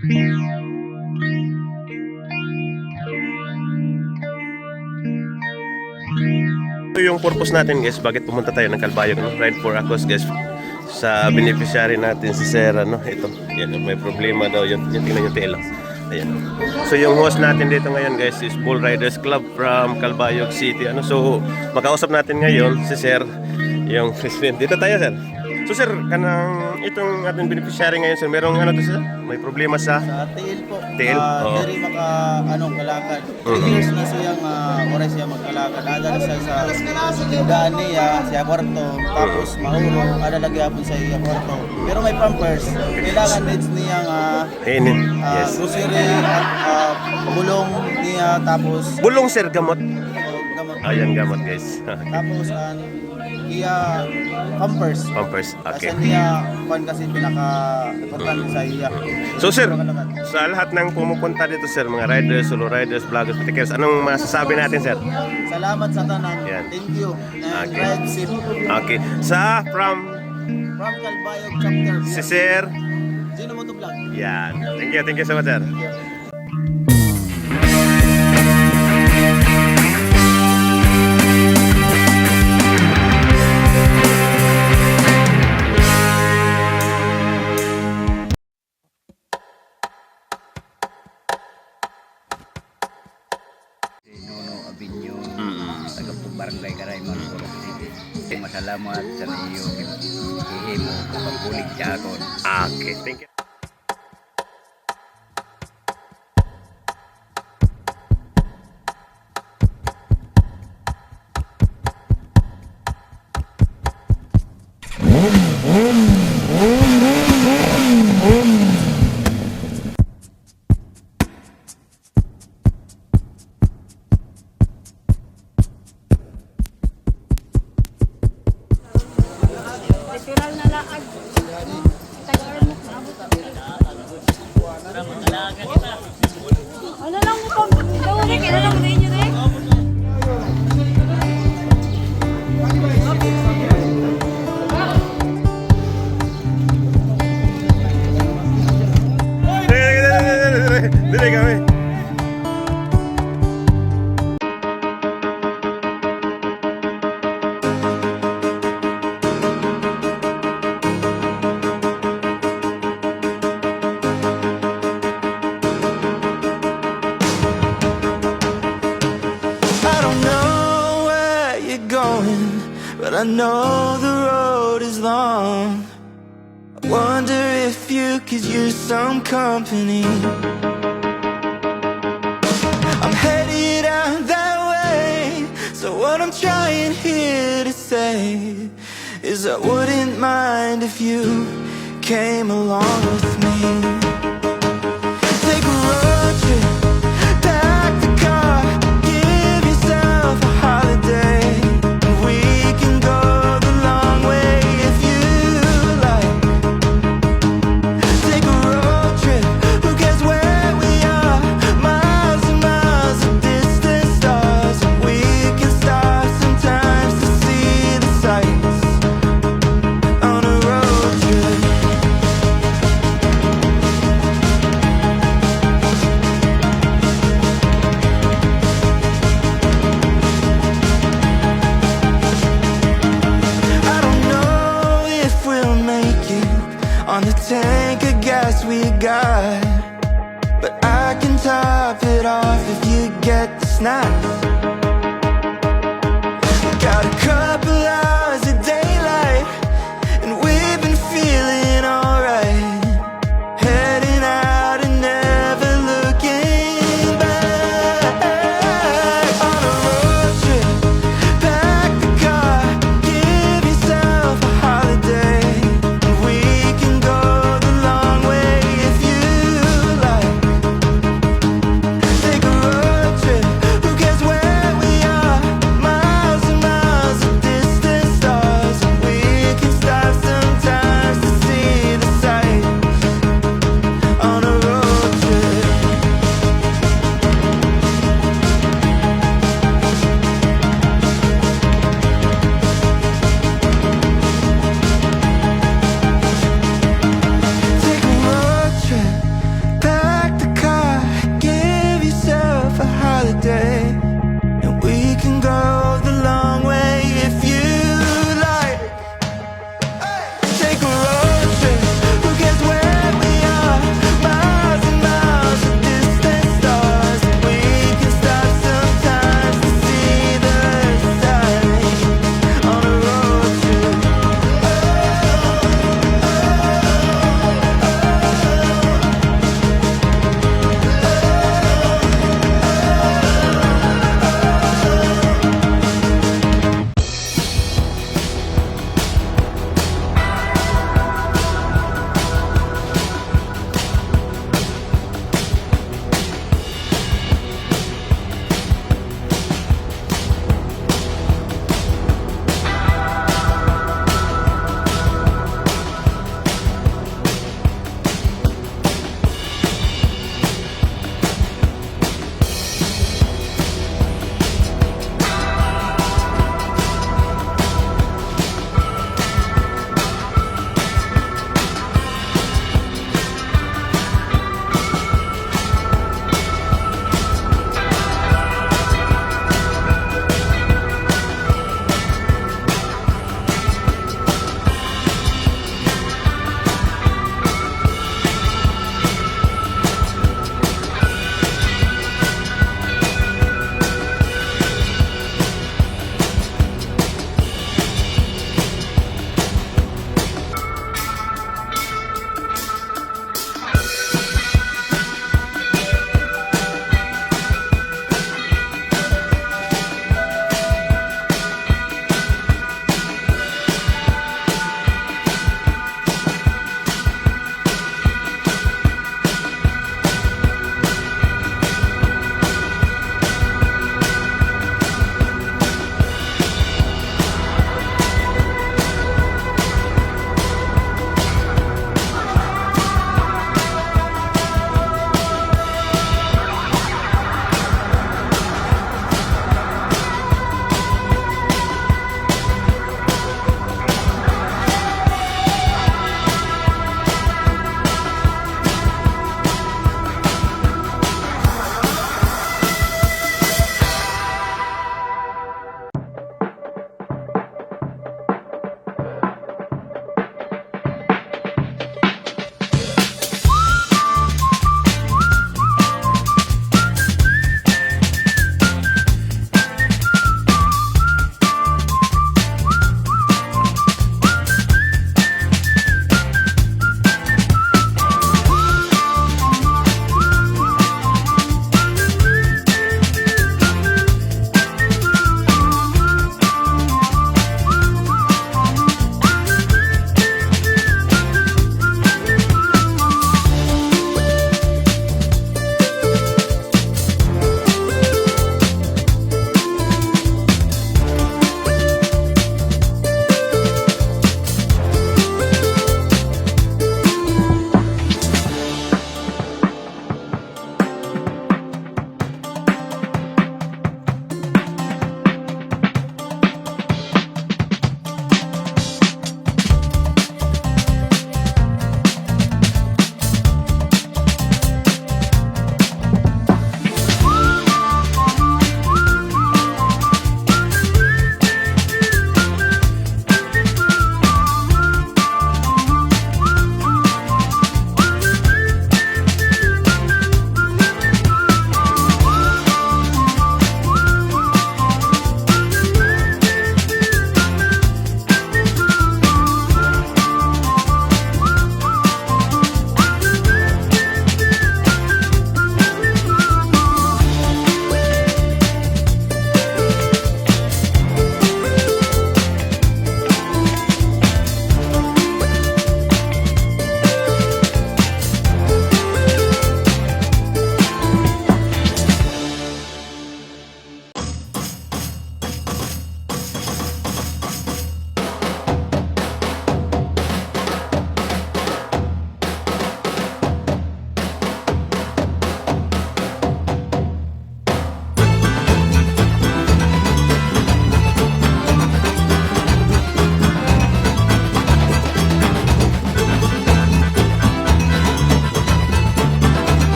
Ito yung purpose natin guys, bakit pumunta tayo ng Calbayog, no? Ride for a cause guys. Sa beneficiary natin si Sarah, no? Ito, yan, may problema daw yun. Yung tingnan yung tela. Ayan. So yung host natin dito ngayon guys is Bull Riders Club from Calbayog City. Ano? So makausap natin ngayon si Sir, yung president. Dito tayo, Sir. So Sir, kanang itong ating beneficiary ngayon, Sir, merong ano to, Sir? May problema sa tail po. Tail? Oo. Diri kalakad. 3 years na siyang oras siya magkalakad. Ada na siya sa tindahan niya, siya kwarto. Tapos mahuro, ada lagi hapon sa iya kwarto. Pero may pampers. Kailangan needs niya yes. grocery at bulong niya. Tapos Bulong, Sir, gamot. gamot. Ayan, gamot guys. Tapos iya pampers. Pampers, okay. Kasi niya kasi pinaka-importante sa iya. So Sir, sa lahat ng pumupunta dito Sir, mga riders, solo riders, vloggers, pitikers, anong masasabi natin Sir? Salamat sa tanan. Yan. Thank you. And Okay. ride safe. Okay. From Calbayog chapter. Si Sir. Sino mo to vlog? Yan. Thank you so much Sir. Barangay Karayman, City. Masalamat sa iyo hihimo pagbulig sa akon. Okay, thank you. Literal na laag. Tagarmok na abot. Ano lang mo pag dawri kaya lang mo din yun Dili kami. But I know the road is long. I wonder if you could use some company. I'm headed out that way. So what I'm trying here to say is I wouldn't mind if you came along with me. Take a road trip, pack the car, give yourself a holiday. On the tank of gas we got, but I can top it off if you get the snacks.